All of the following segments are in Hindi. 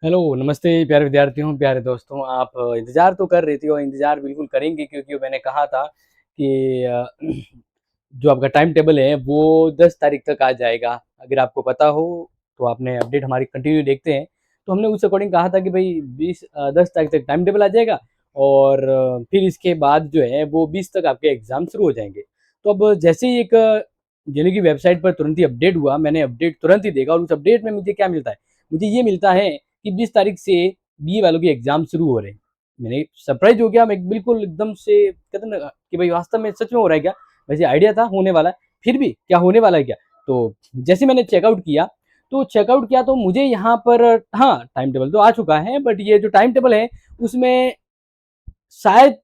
हेलो, नमस्ते प्यारे विद्यार्थियों, प्यारे दोस्तों। आप इंतज़ार तो कर रहे थे और इंतज़ार बिल्कुल करेंगे क्योंकि मैंने कहा था कि जो आपका टाइम टेबल है वो 10 तारीख तक आ जाएगा। अगर आपको पता हो तो आपने अपडेट हमारी कंटिन्यू देखते हैं, तो हमने उस अकॉर्डिंग कहा था कि भई 10 तारीख तक टाइम टेबल आ जाएगा और फिर इसके बाद जो है वो 20 तक आपके एग्ज़ाम शुरू हो जाएँगे। तो अब जैसे ही एक जेईई की वेबसाइट पर तुरंत ही अपडेट हुआ, मैंने अपडेट तुरंत ही देखा और उस अपडेट में मुझे क्या मिलता है? मुझे ये मिलता है कि 20 तारीख से बीए वालों के एग्ज़ाम शुरू हो रहे हैं। मैंने सरप्राइज़ हो गया, मैं बिल्कुल एकदम से कहते हैं ना कि भाई वास्तव में सच में हो रहा है क्या? वैसे आइडिया था होने वाला है, फिर भी क्या होने वाला है क्या? तो जैसे मैंने चेकआउट किया तो मुझे यहाँ पर हाँ, टाइम टेबल तो आ चुका है बट ये जो टाइम टेबल है उसमें शायद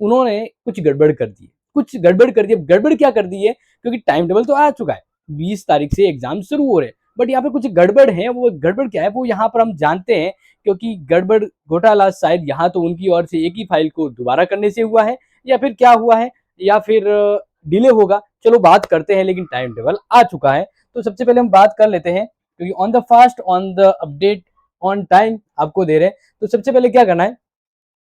उन्होंने कुछ गड़बड़ कर दी है। कुछ गड़बड़ कर दी है। गड़बड़ क्या कर दी है? क्योंकि टाइम टेबल तो आ चुका है। 20 तारीख से एग्ज़ाम शुरू हो रहे हैं। बट यहाँ पे कुछ गड़बड़ है, वो गड़बड़ क्या है वो यहाँ पर हम जानते हैं क्योंकि गड़बड़ घोटाला शायद यहाँ तो उनकी ओर से एक ही फाइल को दोबारा करने से हुआ है या फिर क्या हुआ है या फिर डिले होगा। चलो बात करते हैं लेकिन टाइम टेबल आ चुका है। तो सबसे पहले हम बात कर लेते हैं क्योंकि on the fast on the update on time आपको दे रहे हैं। तो सबसे पहले क्या करना है,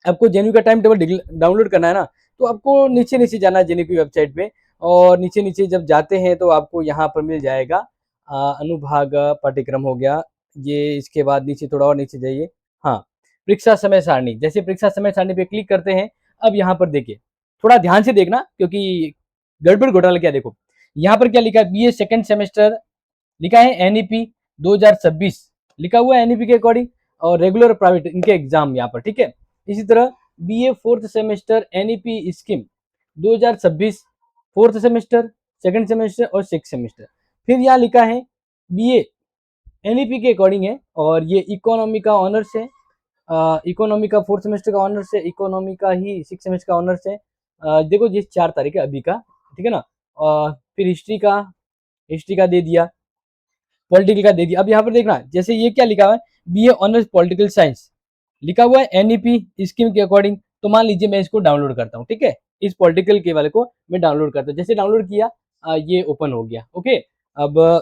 आपको जेन्यू का टाइम टेबल डाउनलोड करना है ना, तो आपको नीचे नीचे जाना है जेन्यू की वेबसाइट पे और नीचे नीचे जब जाते हैं तो आपको यहाँ पर मिल जाएगा अनुभाग पाठ्यक्रम हो गया ये। इसके बाद नीचे थोड़ा और नीचे जाइए, हाँ, परीक्षा समय सारणी। जैसे परीक्षा समय सारणी पे क्लिक करते हैं, अब यहाँ पर देखिए, थोड़ा ध्यान से देखना क्योंकि गड़बड़ घोटाला क्या, देखो यहाँ पर क्या लिखा है, बीए सेकंड सेमेस्टर लिखा है, एनईपी 2026 लिखा हुआ है एनईपी के अकॉर्डिंग और रेगुलर और प्राइवेट इनके एग्जाम यहाँ पर, ठीक है। इसी तरह BA fourth semester NEP scheme 2026 fourth semester, second semester और सिक्स सेमेस्टर। फिर यहाँ लिखा है बीए एनईपी के अकॉर्डिंग है और ये इकोनॉमी का ऑनर्स है। इकोनॉमी का फोर्थ सेमेस्टर का ऑनर्स है, इकोनॉमी का ही सिक्स सेमेस्टर का ऑनर्स है। देखो ये 4 तारीख है अभी का, ठीक है ना। फिर हिस्ट्री का दे दिया, पॉलिटिकल का दे दिया। अब यहाँ पर देखना, जैसे ये क्या लिखा हुआ है, बीए ऑनर्स पॉलिटिकल साइंस लिखा हुआ है एनईपी स्कीम के अकॉर्डिंग। तो मान लीजिए मैं इसको डाउनलोड करता हूँ, ठीक है, इस पॉलिटिकल के वाले को मैं डाउनलोड करता हूँ। जैसे डाउनलोड किया ये ओपन हो गया, ओके। अब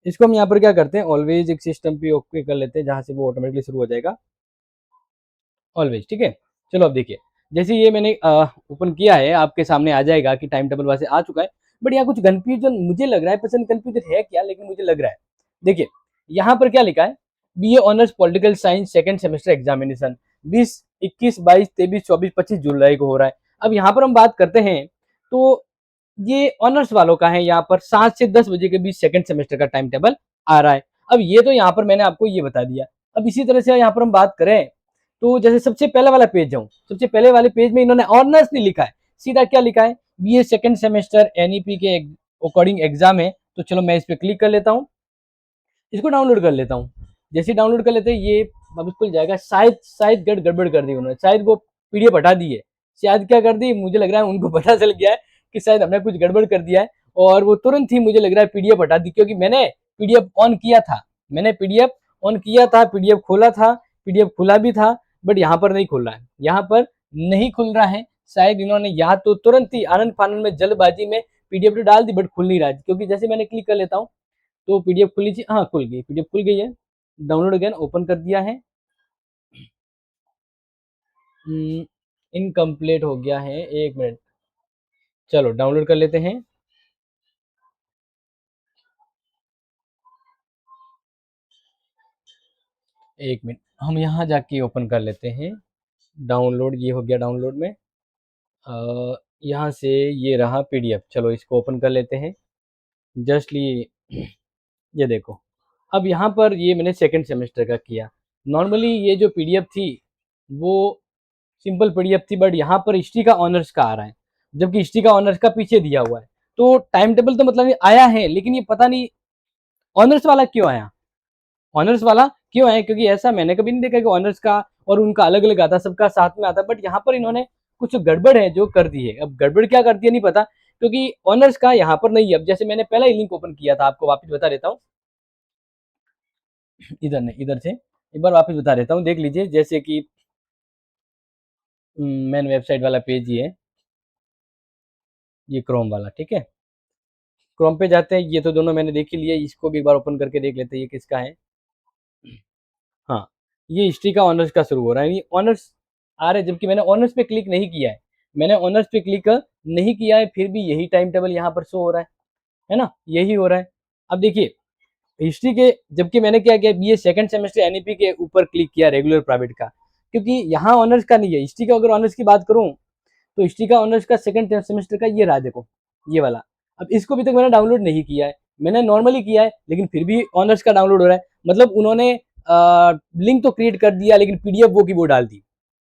इसको हम यहाँ पर क्या करते हैं, ऑलवेज एक सिस्टम पे ओके कर लेते हैं जहाँ से वो ऑटोमेटिकली शुरू हो जाएगा, ऑलवेज, ठीक है। चलो अब देखिए, जैसे ये मैंने ओपन किया है आपके सामने आ जाएगा कि टाइम टेबल वैसे आ चुका है। बट यहाँ कुछ कंफ्यूजन मुझे लग रहा है, पसंद कंफ्यूजन है क्या, लेकिन मुझे लग रहा है। देखिए यहाँ पर क्या लिखा है, BA honours political science second semester examination 20 21 22 23 24 25 जुलाई को हो रहा है। अब यहाँ पर हम बात करते हैं तो ये ऑनर्स वालों का है, यहाँ पर 7 से 10 बजे के बीच सेकंड सेमेस्टर का टाइम टेबल आ रहा है। अब ये तो यहाँ पर मैंने आपको ये बता दिया। अब इसी तरह से यहाँ पर हम बात करें तो जैसे सबसे पहले वाला पेज जाऊं, सबसे पहले वाले पेज में इन्होंने ऑनर्स नहीं लिखा है, सीधा क्या लिखा है, बीए सेकंड सेमेस्टर एनईपी के अकॉर्डिंग एग्जाम है। तो चलो मैं इस पर क्लिक कर लेता हूँ, इसको डाउनलोड कर लेता हूँ। जैसे डाउनलोड कर लेते हैं ये वापस खुल जाएगा। शायद शायद गड़बड़ कर दी उन्होंने, शायद वो पीडीएफ हटा दी है, शायद क्या कर दी, मुझे लग रहा है उनको पता चल गया है कि शायद हमने कुछ गड़बड़ कर दिया है और वो तुरंत ही मुझे लग रहा है पीडीएफ हटा दी, क्योंकि मैंने पीडीएफ ऑन किया था, मैंने पीडीएफ ऑन किया था, पीडीएफ खोला था, पीडीएफ खुला भी था। बट यहाँ पर नहीं खुल रहा है, यहाँ पर नहीं खुल रहा है। शायद इन्होंने या तो तुरंत ही आनंद फानंद में जल्दबाजी में पीडीएफ तो डाल दी बट खुल नहीं रहा है, क्योंकि जैसे मैंने क्लिक कर लेता हूँ तो पीडीएफ खुल लीजिए, हाँ खुल गई, पीडीएफ खुल गई है। डाउनलोड अगेन ओपन कर दिया है, इनकम्प्लीट हो गया है, एक मिनट, चलो डाउनलोड कर लेते हैं। एक मिनट, हम यहाँ जाके ओपन कर लेते हैं। डाउनलोड, ये हो गया डाउनलोड में। यहाँ से ये रहा पीडीएफ, चलो इसको ओपन कर लेते हैं। जस्टली ये देखो, अब यहाँ पर ये मैंने सेकंड सेमेस्टर का किया। नॉर्मली ये जो पीडीएफ थी वो सिंपल पीडीएफ थी, बट यहाँ पर हिस्ट्री का ऑनर्स का आ रहा है, जबकि हिस्ट्री का ऑनर्स का पीछे दिया हुआ है। तो टाइम टेबल तो मतलब आया है, लेकिन ये पता नहीं ऑनर्स वाला क्यों आया, ऑनर्स वाला क्यों आया, क्योंकि ऐसा मैंने कभी नहीं देखा कि ऑनर्स का और उनका अलग अलग आता, सबका साथ में आता। बट यहाँ पर इन्होंने कुछ गड़बड़ है जो कर दी है। अब गड़बड़ क्या कर दी है नहीं पता, क्योंकि ऑनर्स का यहाँ पर नहीं है। अब जैसे मैंने पहला ही लिंक ओपन किया था, आपको वापस बता देता हूँ, इधर नहीं, इधर से एक बार वापस बता देता हूँ, देख लीजिए। जैसे कि मेन वेबसाइट वाला पेज ही है, ये क्रोम वाला, ठीक है। क्रोम पे जाते हैं, ये तो दोनों मैंने देख ही लिया, इसको भी एक बार ओपन करके देख लेते हैं ये किसका है। हाँ, ये हिस्ट्री का ऑनर्स का शुरू हो रहा है, ये ऑनर्स आ रहे हैं, जबकि मैंने ऑनर्स पे क्लिक नहीं किया है, मैंने ऑनर्स पे क्लिक नहीं किया है, फिर भी यही टाइम टेबल यहाँ पर शो हो रहा है ना? यही हो रहा है। अब देखिए हिस्ट्री के, जबकि मैंने क्या किया, बीए सेकंड सेमेस्टर एनईपी के ऊपर क्लिक किया रेगुलर प्राइवेट का, क्योंकि यहाँ ऑनर्स का नहीं है। हिस्ट्री का अगर ऑनर्स की बात करूँ तो हिस्ट्री का ऑनर्स का सेकंड सेमेस्टर का ये रहा, देखो ये वाला। अब इसको अभी तक मैंने डाउनलोड नहीं किया है, मैंने नॉर्मली किया है, लेकिन फिर भी ऑनर्स का डाउनलोड हो रहा है। मतलब उन्होंने लिंक तो क्रिएट कर दिया, लेकिन पीडीएफ वो की वो डाल दी।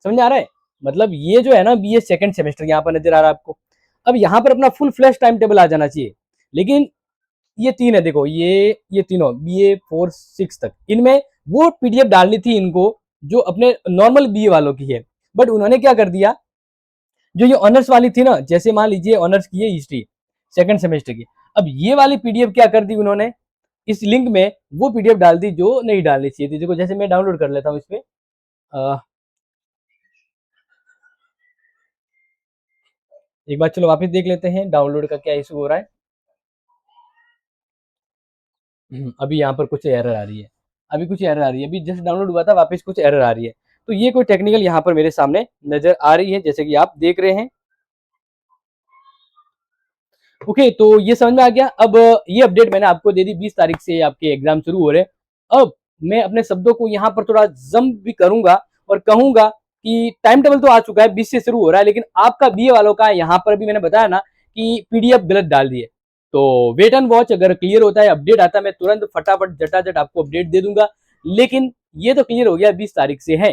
समझ आ रहा है? मतलब ये जो है ना बीए सेकंड सेमेस्टर यहाँ पर नजर आ रहा है आपको। अब यहाँ पर अपना फुल फ्लैश टाइम टेबल आ जाना चाहिए, लेकिन ये तीन है, देखो ये तीनों बीए 4 6 तक, इनमें वो पीडीएफ डालनी थी इनको जो अपने नॉर्मल बीए वालों की है। बट उन्होंने क्या कर दिया, जो ये ऑनर्स वाली थी ना, जैसे मान लीजिए ऑनर्स की है हिस्ट्री सेकंड सेमेस्टर की, अब ये वाली पीडीएफ क्या कर दी उन्होंने, इस लिंक में वो पीडीएफ डाल दी जो नहीं डालनी चाहिए थी। देखो जैसे मैं डाउनलोड कर लेता हूँ इस पे, एक बार चलो वापस देख लेते हैं डाउनलोड का क्या इशू हो रहा है। अभी यहाँ पर कुछ एरर आ रही है, अभी कुछ एरर आ रही है, अभी जस्ट डाउनलोड हुआ था, वापस कुछ एरर आ रही है। तो ये कोई टेक्निकल यहाँ पर मेरे सामने नजर आ रही है, जैसे कि आप देख रहे हैं। ओके, तो ये समझ में आ गया। अब ये अपडेट मैंने आपको दे दी, 20 तारीख से आपके एग्जाम शुरू हो रहे हैं। अब मैं अपने शब्दों को यहाँ पर थोड़ा जम भी करूंगा और कहूंगा कि टाइम टेबल तो आ चुका है, 20 से शुरू हो रहा है, लेकिन आपका बीए वालों का यहाँ पर भी मैंने बताया ना कि पीडीएफ गलत डाल दिए। तो वेट एंड वॉच, अगर क्लियर होता है, अपडेट आता है, मैं तुरंत फटाफट जटाजट आपको अपडेट दे दूंगा। लेकिन ये तो क्लियर हो गया 20 तारीख से है,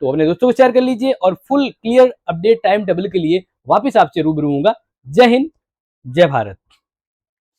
तो अपने दोस्तों को शेयर कर लीजिए, और full clear update time table के लिए वापिस आपसे रूबरू होऊंगा। जय हिंद, जय भारत।